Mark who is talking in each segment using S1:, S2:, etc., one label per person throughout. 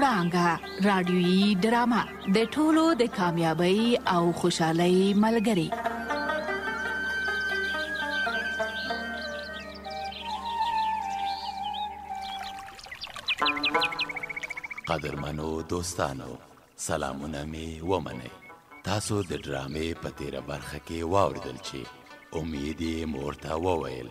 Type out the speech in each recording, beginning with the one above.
S1: وړانګه رادیويي ډرامه د ټولو د کامیابی او خوشحالۍ ملګری.
S2: قدرمنو دوستانو، سلامونه می ومنئ. تاسو د ډرامې په تیره برخه کې واوریدل چې امید یې مور ته وویل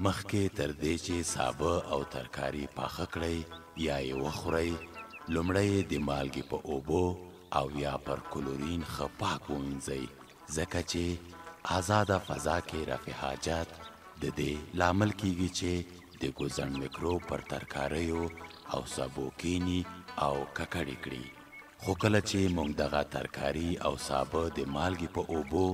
S2: مخکې تر دې چې سابه او ترکاري پاخه کړئ یا یې وخورئ، لومړی د مالګې په اوبو او یا پر کلورین ښه پاک ومینځئ، ځکه چې آزاده فضا کې رفع حاجت د دې لامل کیږي چې د ګوزڼ میکروب پر ترکاریو او سابو کینی او ککړې کړي. خو کله چې موږ دغه ترکاری او سابه د مالګې په اوبو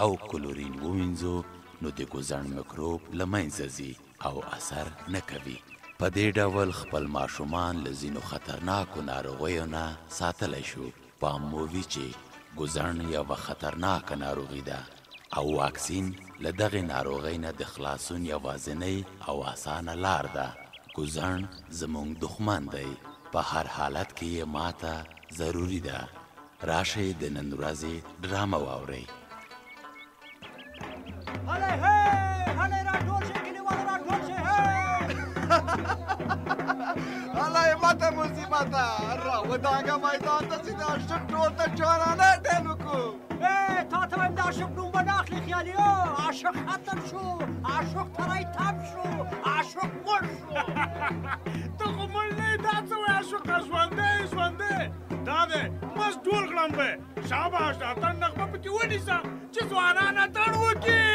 S2: او کلورین ووینځو نو د ګوزڼ میکروب له منځه ځي او اثر نه کوي. په دې ډول خپل ماشومان له ځینو خطرناکو ناروغیو نه ساتلی شو. پام مو وي چې ګوزڼ یوه خطرناکه ناروغي ده او واکسین له دغې ناروغۍ نه د خلاصون یوازینۍ او اسانه لار ده. ګوزڼ زموږ دښمن دی، په هر حالت کې یې ماته ضروری ده. راشئ د نن ورځې ډرامه واورئ.
S3: هلئ هلئ راټول شئ کلیوالو راټول شئ
S4: هلئ ماته مصیبته راودانګه میدان ته چې د عاشق ټول ته جانانه ډېل وکړو.
S3: تا ته وایم د عاشق نوم به نه اخلي خیالي عاشق ختم شو، عاشق تری تم شو، عاشق مړ شو.
S5: ته خو مړ نه یې، دا څه وایې عاشقه ژوندی ژوندی دا دی بس ډول کړم به شاباش د اتڼ نغمه پکې ونیسه چې ځوانان اتڼ وکړي.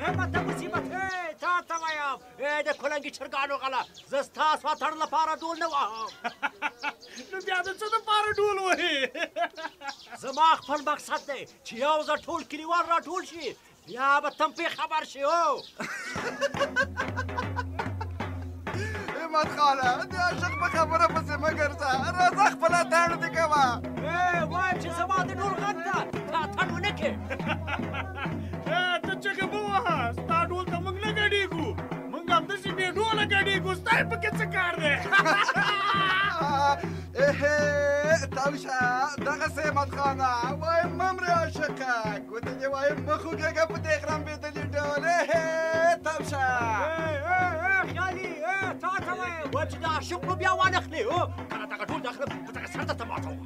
S3: همت مصیبت تا ته وایم د کلنګي چرګانو غله زه ستاسو اتڼ لپاره ډول نه وهم.
S5: نو بیا د څه دپاره ډول وهې؟
S3: زما خپل مقصد دی چې یو ځل ټول کلیوال راټول شي، بیا به تم پې خبر شي.
S4: همت خانه د عاشق په خبره پسې مه ګرځه، راځه خپل اتڼ دې کوه.
S3: وایم چې زما د ډول غږ ته ته اتڼ ونه کړې.
S5: ته چغې مه وهه، ستا ډول ته موږ نه ګډېږو، موږ همداسې بې ډوله ګډېږو، ستا یې پکې څه کار دی؟
S4: تم شه دغسې همت خانه وایم ممرې عاشقه ګوتې دې وایم مه خوږېږه په دې خرمبېدلي ډول. تم شه
S3: خیالي تا ته وایم چې د عاشق نو بیا وانخلې کله دغه ډول داخله په دغه سر درته ماتوم.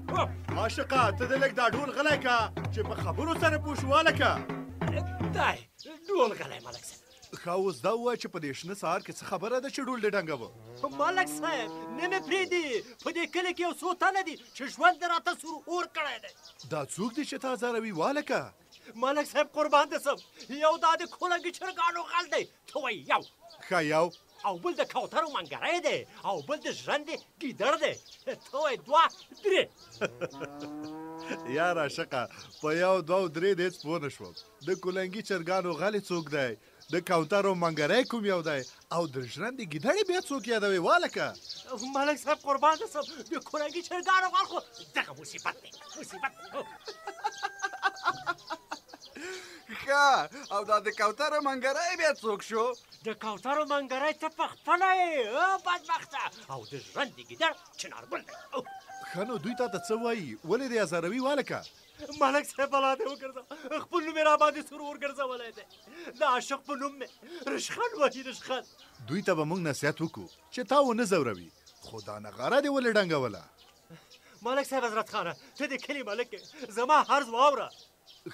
S5: عاشقه ته دې لږ دا ډول غلی که چې په خبرو سره پوه شو هلکه.
S3: دی ډول غلی ملک صاحب.
S5: ښه اوس دا ووایه چې په دې شنه سهار کې څه خبره ده چې ډول دې ډنګوه؟
S3: ملک صاحب نه مې پرېږدي، په دې کلي کې یو څو تنه دي چې ژوند دې راته سور اور کړی دی.
S5: دا څوک دي چې تا ځاروي والکه؟
S3: ملک صاحب قربان دې سم، یو دا د کلنګي چرګانو غل دی، ته وایي یو
S5: ښه یو،
S3: او بل د کوترو منګری دی، او بل د ژرندې ګیدړ دی، ته وایي دوه درې.
S5: یار عاشقه په یو دوه درې د هېڅ پوه نه شوم. د کلنګي چرګانو غلې څوک دی، د کوترو منګری کوم یو دی، او د ژرندې ګیدړې بیا څوک یادوي والکه؟
S3: ملک صاحب قربان دې سم، د کلنګي چرګانو غل خو دغه مصیبت دی مصیبت.
S4: ښه او دا د کوترو منګری بیا څوک شو؟
S3: د کوترو منګری ته پخپله یې بدبخته، او د ژرندې ګیدړ چنارګل دی.
S5: ښه نو دوی تا ته څه وایي، ولې دې ازاروي والکه؟
S3: ملک صاحب بلا دې وګرځه، خپل نوم یې راباندې سرور ګرځولی دی، د عاشق په نوم مې رشخند وهي رشخند.
S5: دوی ته به موږ نصیحت وکړو چې تا ونه ځوروي، خو دا نغاره دې ولې ډنګوله؟
S3: ملک صاحب حضرت خانه ته د کلي ملک یې، زما عرض واوره.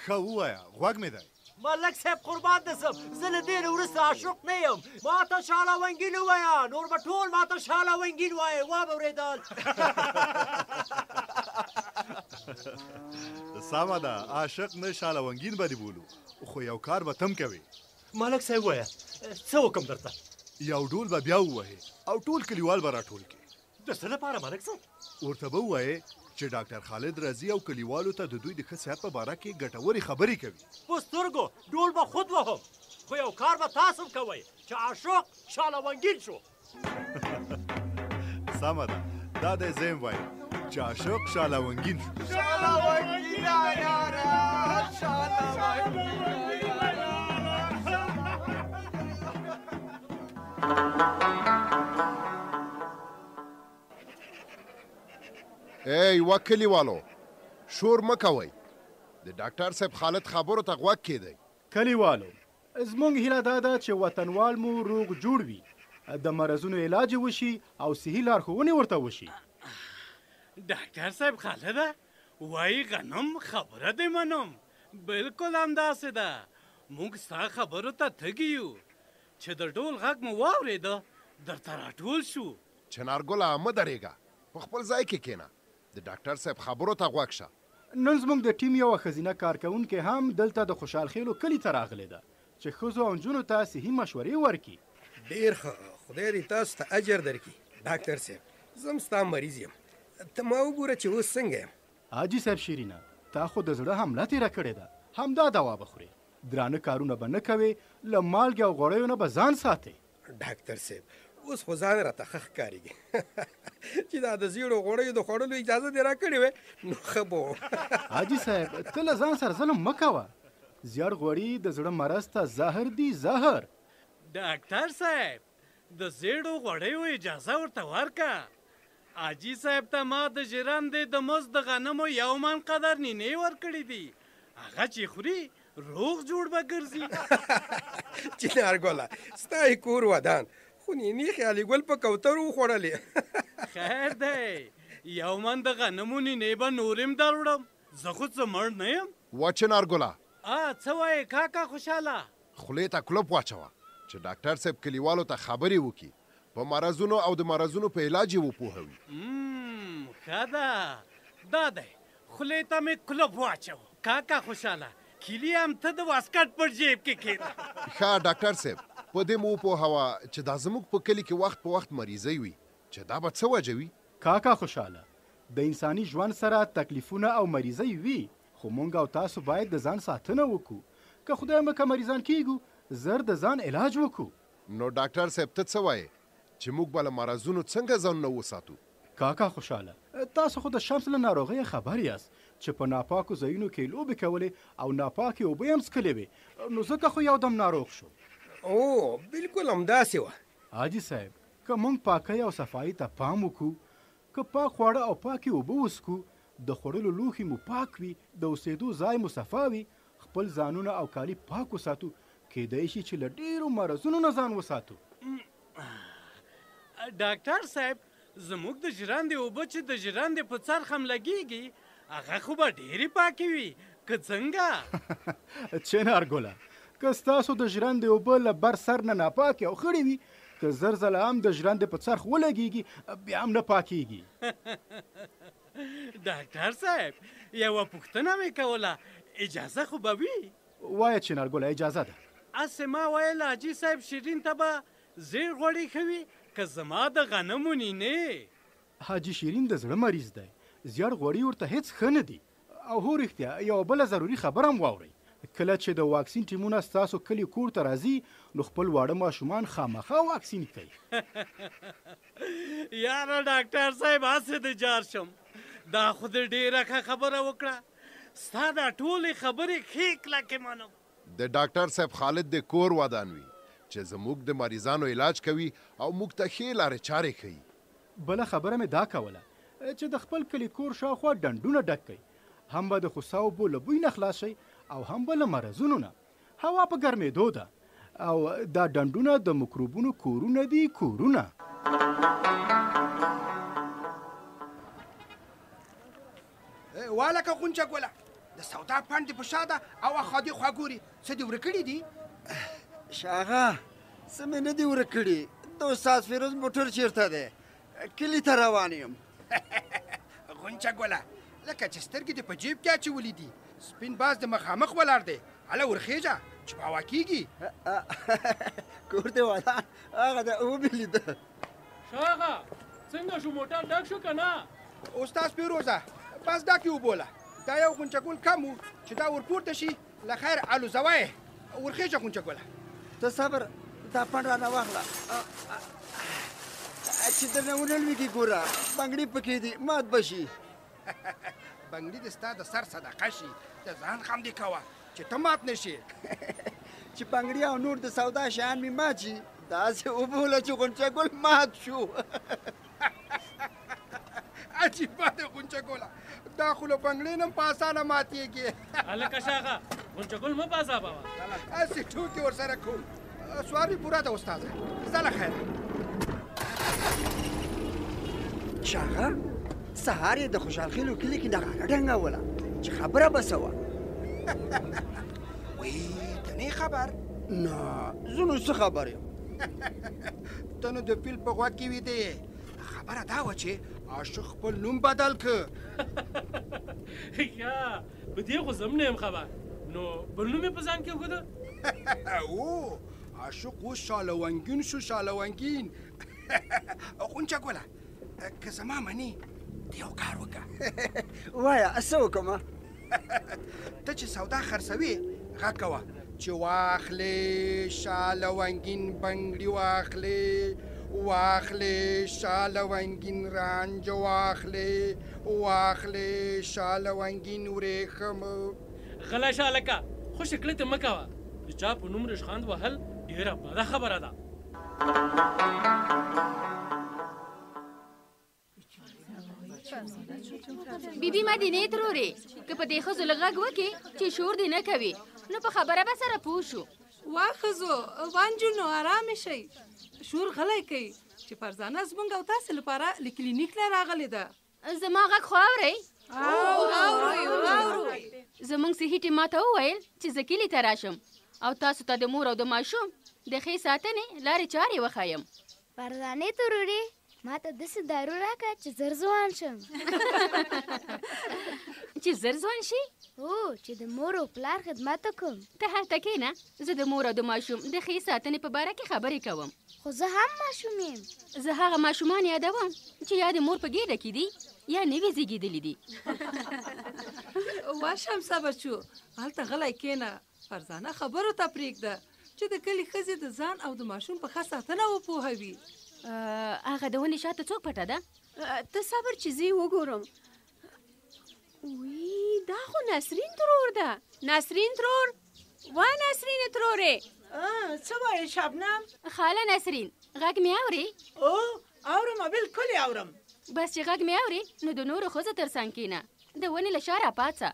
S5: ښه ووایه، غوږ مې دی.
S3: ملک صاحب قربان دې سم، زه له دې نه وروسته عاشق نه یم، ما ته شاله ونګین ووایه، نور به ټول ما ته شاله ونګین وایې. وا به اورېدل.
S5: سمه ده، عاشق نه شاله ونګین به دې بولو، خو یو کار به تم کوې.
S3: ملک صاحب وایه څه وکړم درته؟
S5: یو ډول به بیا ووهې او ټول کلیوال به راټول کړې.
S3: د څه لپاره ملک صاحب؟
S5: ورته به ووایې چې ډاکټر خالد راځي او کلیوالو ته د دوی د ښه صحت په باره کې ګټورې خبرې کوي.
S3: په سترګو ډول به خود وهم، خو یو کار به تاسو هم کوئ چې عاشق شاله ونګین شو.
S5: سمه ده، دا دی زه یم وایم چې عاشق شاله ونګین شو.
S4: شاله ونګینه یاره شاله ونګینه
S6: یوه کلیوالو شور مه کوئ د ډاکټر صاحب خالد خبرو ته غوږ کیدئ.
S7: کلیوالو زموږ هیله دا ده چې وطنوال مو روغ جوړ وي، د مرضونو علاج وشي او صحي لارښوونې ورته وشي.
S5: ډاکټر صاحب خالده وایي غنم خبره دې منم. بالکل همداسې ده. موږ ستا خبرو ته تږي یو چې د ډول غږ مو واورېده درته راټول شو.
S6: چنارګله مه درېږه، په خپل ځای کې کښېنه، د ډاکټر صاحب خبرو ته غوږ شه.
S7: نن زموږ د ټیم یوه ښځینه کارکوونکې هم دلته د خوشحال خیلو کلي ته راغلې ده چې ښځو او نجونو ته صحي مشورې ورکړي.
S8: ډېر ښه، خدای دې تاسو ته اجر درکړي. ډاکټر صاحب زه هم ستا مریض یم، ته ما وګوره چې اوس څنګه یم.
S7: حاجي صاحب شیرینه تا خو د زړه حمله تېره کړې ده، همدا دوا به خورې، درانه کارونه به نه کوې، له مالګې او غوړیو نه به ځان ساتې.
S8: ډاکټر صاحب اوس خو ځان راته ښه ښکارېږي چې دا د زیړو غوړیو د خوړلو اجازه دې راکړې وې نو ښه به و.
S7: حاجي صاحب ته له ځان سره ظلم مه کوه، زیړ غوړي د زړه مرض ته زهر دي زهر.
S5: ډاکټر صاحب د زیړو غوړیو اجازه ورته ورکه. حاجي صاحب ته ما د ژرندې د مزد د غنمو یو من قدر نینې ورکړي دي، هغه چې خوري روغ جوړ به ګرځي.
S8: چنارګله ستا یې کور ودان، خو نینې خیالي ګل په کوترو وخوړلې.
S5: خیر دی، یو من د غنمو نینې به نور هم در وړم، زه خو څه مړ نه یم.
S6: وا چنارګله
S5: څه وایې کاکا خوشحاله؟
S6: خولې ته کلپ واچوه چې ډاکټر صاحب کلیوالو ته خبرې وکړي، په مرضونو او د مرضونو په علاج یې وپوهوي.
S5: ښه ده، دا دی خولې ته مې کلپ واچو. کاکا خوشحاله کیلي هم ته د واسکټ پر جیب کې کېده.
S6: ښه ډاکټر صاحب په دې مو وپوهوه چې دا زموږ په کلي کې وخت په وخت مریضۍ وي، چې دا به څه وجه وي؟
S7: کاکا خوشحاله د انساني ژوند سره تکلیفونه او مریضۍ وي، خو موږ او تاسو باید د ځان ساتنه وکړو. که خدای مکه مریضان کیږو زر د ځان علاج وکړو.
S6: نو ډاکټر صاحب ته څه وایې چې موږ به له مرضونو څنګه ځانونه وساتو؟
S7: کاکا خوشحاله تاسو خو د شمس له ناروغۍ خبر یاست چې په ناپاکو ځایونو کې لوبې کولې او ناپاکې اوبه هم څښلې وې، نو ځکه خو یودم ناروغ شو.
S8: او بالکل همداسې وه.
S7: حاجي صاحب که موږ پاکۍ او صفایي ته پام وکړو، که پاک خواړه او پاکې اوبه وڅښو، د خوړلو لوښي مو پاک وي، د اوسېدو ځای مو صفا وي، خپل ځانونه او کالي پاک وساتو، کیدای شي چې له ډېرو مرضونو نه ځان وساتو.
S5: ډاکټر صاحب زموږ د ژرندې اوبه چې د ژرندې په څرخ هم لګېږي هغه خو به ډېرې پاکې وي، که څنګه؟
S7: چنارګله که ستاسو د ژرندې اوبه له بر سر نه ناپاکې او خړې وي، که زر ځله هم د ژرندې په څرخ ولګېږي بیا هم نه پاکېږي.
S5: ډاکټر صاحب یوه پوښتنه مې کوله، اجازه خو به وي؟
S7: وایه چنارګله اجازه ده.
S5: هسې ما ویل حاجي صاحب شیرین ته به زیړ غوړي ښه وي که زما د غنمو نینې؟
S7: حاجي شیرین د زړه مریض دی، زیړ غوړي ورته هیڅ ښه نه دي. او هو رښتیا یوه بله ضروري خبره هم واورئ، کله چې د واکسین ټیمونه ستاسو کلي کور ته راځي نو خپل واړه ماشومان خامخا واکسین کړئ.
S5: یاره ډاکټر صاحب هسې د جار شم، دا خو د ډېره ښه خبره وکړه. ستا دا ټولې خبرې ښې کلکې منم.
S6: د ډاکټر صاحب خالد د کور ودان وي چې زموږ د مریضانو علاج کوي او موږ ته ښې لارې چارې ښیي.
S7: بله خبره مې دا کوله چې د خپل کلي کور شاوخوا ډنډونه ډک کړئ، هم به د خوسا اوبو له بوی نه خلاص شئ او هم به له مرضونو نه. هوا په ګرمېدو ده او دا ډنډونه د مکروبونو کورونه دي، کورونه.
S9: والکه غونچه ګوله د سودا پاڼ دې په شا ده او اخوا دې خوا ګوري، څه دې ورک کړي دي؟
S10: شاغه څه مې نه دي ورک کړي، د استاد فیروز موټر چېرته دی؟ کلي ته روان یم.
S9: غونچه ګوله لکه چې سترګې دې په جیب کې اچولي دي، سپین باز د مخامخ ولاړ دی، هله ورخېږه چې په هوا کېږي.
S10: کور دې ودان هغه د ومې لیده.
S11: شاغه څنګه شو موټر ډک شو که نه؟
S9: استاد فیروزه بس ډک یې وبوله، دا یو غونچه ګل کم و چې دا ورپورته شي، له خیر الوزوه یې، ورخېږه غونچه ګله.
S10: ته صبر دا پاڼ رانه واخله چې درنه ونه لوېږي، ګوره بنګړي پکې دي مات به شي.
S9: بنګړي دې ستا د سر صدقه شي، د ځان غم دې کوه چې ته مات نه شي.
S10: چې بنګړي او نور د سودا شیان مې مات شي، داسې وبوله چې غونچه ګل مات شو.
S9: عجیبه دی غونچه ګوله دا خو له بنګړې نه په اسانه ماتېږي
S11: هلکه شاغه غونچه ګل مه بازابوه
S9: هسې ټوکې ورسره کوم سواری پوره ده استاده زله خیر
S10: شاغه سهار یې د خوشحالخیلو کلي کې دغه ډنګوله چې خبره به څه وه
S9: وی ته نه خبر
S10: نه زه نو څه خبر یم
S9: ته نو د فیل په غوږ کې ویدې خبره دا وه چې عاشق خپل نوم بدل که
S11: یا په دې خو زم نه یم خبر نو بل نوم یې په ځان کې وښوده
S9: او عاشق اوس شالونګین شو شالونګین غونچه ګوله که زما منې ته یو کار وکړه
S10: وایه څه وکړمه
S9: ته چې سودا خرڅوې غږ کوه چې واخلې شالونګین بنګړي واخلې شالونګین رانج واخلې شالونګین ورېښم
S11: غلی شه هلکه خو شکلې ته مه کوه د چا په نوم رشخاند وهل ډېره بده خبره ده
S12: بیبي مدینې ترورې که په دې ښځو له غږ وکړې چې شور دې نه کوي نو په خبره به سره پوه شو
S13: وا ښځو وانجونو ارامې شئ شور غلی کوي چې فرزانه زموږ او تاسې لپاره له کلینیک نه راغلې ده
S12: زما غږ خو اورئ زموږ صحي ټیم ما ته وویل چې زه کلي ته راشم او تاسو ته د مور او د ماشوم د ښې ساتنې لارې چارې وښایم
S14: فرزانې ترورې ما ته داسې دارو راکړه چې زر ځوان شم
S12: چې زر ځوان شي
S14: هو چې د مور او پلار خدمت وکړم
S12: ته هلته کښېنه زه د مور او د ماشوم د ښې ساتنې په باره کې خبرې کوم
S14: خو زه هم ماشوم یم
S12: زه هغه ماشومان یادوم چې یا د مور په ګېډه کې دي یا نوي زیږېدلي دي
S13: وا شمسه بچو هلته غلی کښېنه فرزانه خبرو ته پرېږده چې د کلي ښځې د ځان او د ماشوم په ښه ساتنه وپوهوي
S12: هغه د ونې شاته څوک پټه ده
S15: ته صبر چې زه وګورم وی دا خو نسرین ترور ده نسرین ترور وا نسرین ترورې
S16: څه وایې شبنم
S12: خاله نسرین غږ مې اورې
S16: اورم بالکل اورم
S12: بس چې غږ مې اورې نو د نورو ښځو تر څنګ کښېنه د ونې له شا راپاڅه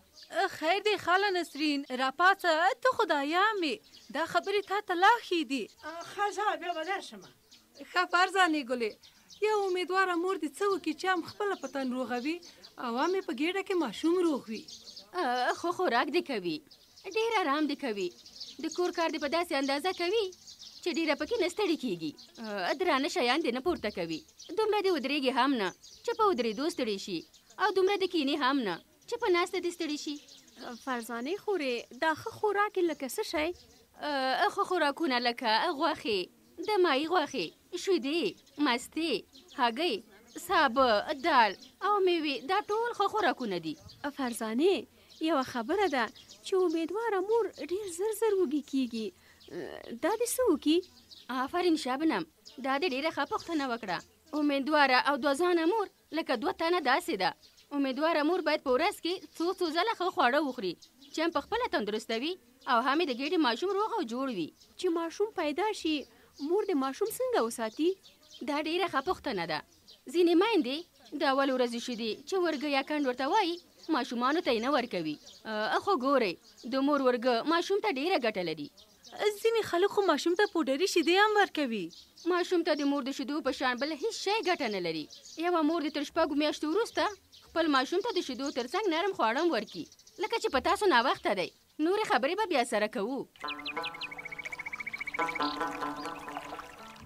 S13: خیر دی خاله نسرین راپاڅه ته خدایانې دا خبرې تا ته لا ښې دي
S16: ښه ځه بیا به درشمه
S13: ښه فرزانې ګلې یو امیدواره مور دې څه وکړي چې هم خپله په تن روغه وي او هم یې په ګېډه کې ماشوم روغ وي
S12: خو خوراک دې کوي ډېر آرام دې کوي د کور کار دې په داسې اندازه کوي چې ډېره پکې نه ستړي کېږي درانه شیان دې نه پورته کوي دومره دې ودرېږي هم نه چې په ودرېدو ستړي شي او دومره دې کینې هم نه چې په ناسته دې ستړي شي
S15: فرزانې خورې دا ښه خوراک یې لکه څه شی
S12: ښه خوراکونه لکه غوښې د ماهي غوښې شیدې مستې هګۍ سابه دال او میوې دا ټول ښه خوراکونه دي
S15: فرزانې یوه خبره ده چې امیدواره مور ډېر زر زر وږي کېږي دا دې څه وکړي
S12: آفرین شبنم دا دې ډېره ښه پوښتنه وکړه امیدواره او دوه ځانه مور لکه دوه تنه داسې ده امیدواره مور باید په ورځ کې څو ځله ښه خواړه وخوري چې هم پخپله تندرسته وي او هم د ګېډې ماشوم روغ او جوړ وي
S15: چې ماشوم پیدا شي مور د ماشوم څنګه وساتي
S12: دا ډېره ښه پوښتنه ده ځینې میندې د اول ورځې شیدې چې ورګه یا کنډ ورته وایي ماشومانو ته یې نه ورکوي خو ګورئ د مور ورګه ماشوم ته ډېره ګټه لري
S13: ځینې خلک خو ماشوم ته پوډري شیدې هم ورکوي
S12: ماشوم ته د مور د شیدو په شان بل هیڅ شی ګټه نه لري یوه مور د تر شپږو میاشتو وروسته خپل ماشوم ته د شیدو تر څنګ نرم خواړه هم ورکي لکه چې په تاسو ناوخته دی نورې خبرې به بیا سره کوو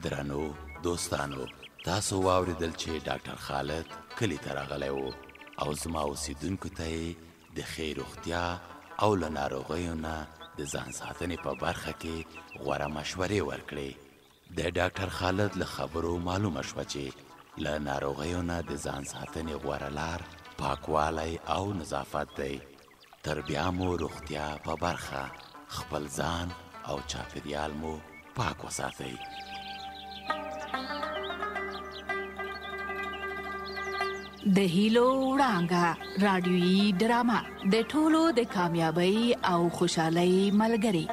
S2: درنو دوستانو تاسو واوریدل چې ډاکټر خالد کلي ته راغلی و او زما اوسیدونکو ته یې د ښې روغتیا او له ناروغیو نه د ځان ساتنې په برخه کې غوره مشورې ورکړې د ډاکټر خالد له خبرو معلومه شوه چې له ناروغیو نه د ځان ساتنې غوره لار پاکوالی او نظافت دی تر بیا مو روغتیا په برخه خپل ځان او چاپیریال مو پاک وساتئ
S1: د هیلو وړانګه رادیويي ډرامه د ټولو د کامیابی او خوشحالۍ ملګری